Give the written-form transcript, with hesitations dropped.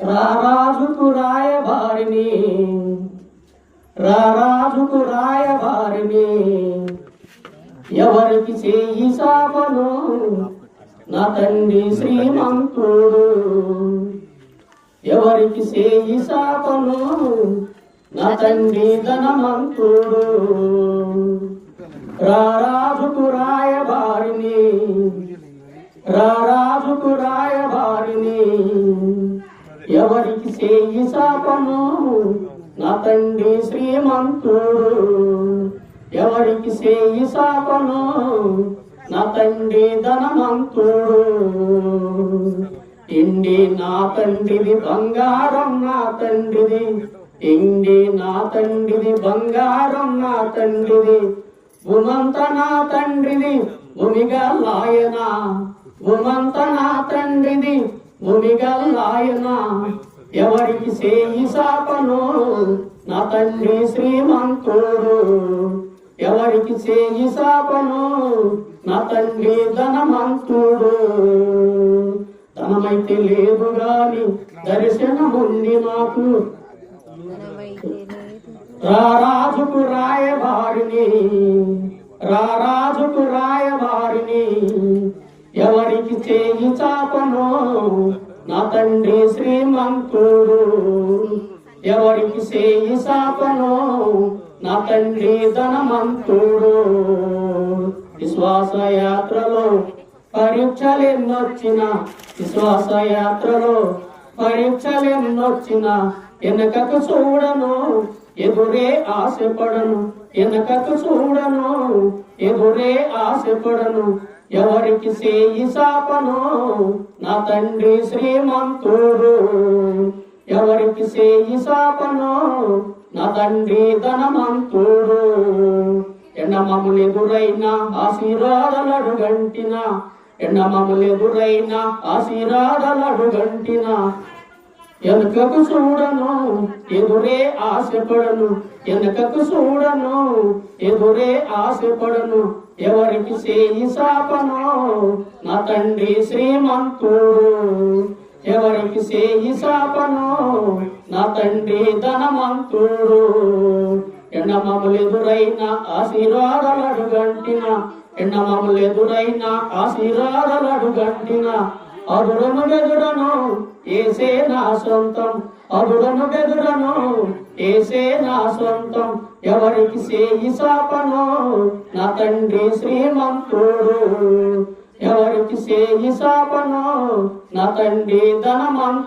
రారాజుకు రాయబారిని రారాజుకు రాయబారిని ఎవరికి చేయి సాపను నా తండ్రి శ్రీమంతుడు ఎవరికి చేయి సాపను నా తండ్రి ధనమంతుడు రారాజుకు రాయబారిని రారాజుకు రాయబారిని ఎవరికి చేయి సాపను నా తండ్రి శ్రీమంతుడు ఎవరికి చేయి సాపను నా తండ్రి ధనమంతుడు ఇండి నా తండ్రిది బంగారం నా తండ్రిది ఇండి నా తండ్రిది బంగారం నా తండ్రిది భూమంత నా తండ్రిది భూమిగల్లాయన భూమంత నా తండ్రిది భూమిగల్లాయన ఎవరికి చేయి సాపను నా తండ్రి శ్రీమంతుడు ఎవరికి చేయి సాపను నా తండ్రి ధనమంతుడు ధనమైతే లేదు గాని దర్శనముంది నాకు రారాజుకు రాయబారిని రారాజుకు రాయబారిని ఎవరికి చేయి చాపను నా తండ్రి శ్రీమంతుడు ఎవరికి చేయి సాపను నా తండ్రి ధనమంతుడు విశ్వాస యాత్రలో పరీక్షలెన్నొచ్చిన విశ్వాస యాత్రలో పరీక్షలెన్నొచ్చిన వెనకకు చూడను ఎదురే ఆశపడను వెనకకు చూడను ఎదురే ఆశపడను ఎవరికి చేయి సాపను నా తండ్రి శ్రీమంతుడు ఎవరికి చేయి సాపను నా తండ్రి ధనమంతుడు ఎండమములు ఎదురైన ఆశీర్వాదాలడుగంటిన ఎండమములు ఎదురైన ఆశీర్వాదాలడుగంటిన వెనుకకు చూడను ఎదురే ఆశపడను వెనుకకు చూడను ఎదురే ఆశపడను ఎవరికి చేయి సాపను నా తండ్రి శ్రీమంతుడు ఎవరికి చేయి సాపను నా తండ్రి ధనమంతుడు ఎండమములు ఎదురైన ఆశీర్వాదాలడుగంటిన ఎండమములు ఎదురైన ఆశీర్వాదాలడుగంటిన అదుడను బెదుడను ఏసే నా సొంతం అదుడను బెదుడను ఏసే నా సొంతం ఎవరికి చేయి సాపను నా తండ్రి శ్రీమంతుడు ఎవరికి చేయి సాపను నా తండ్రి ధనమంతుడు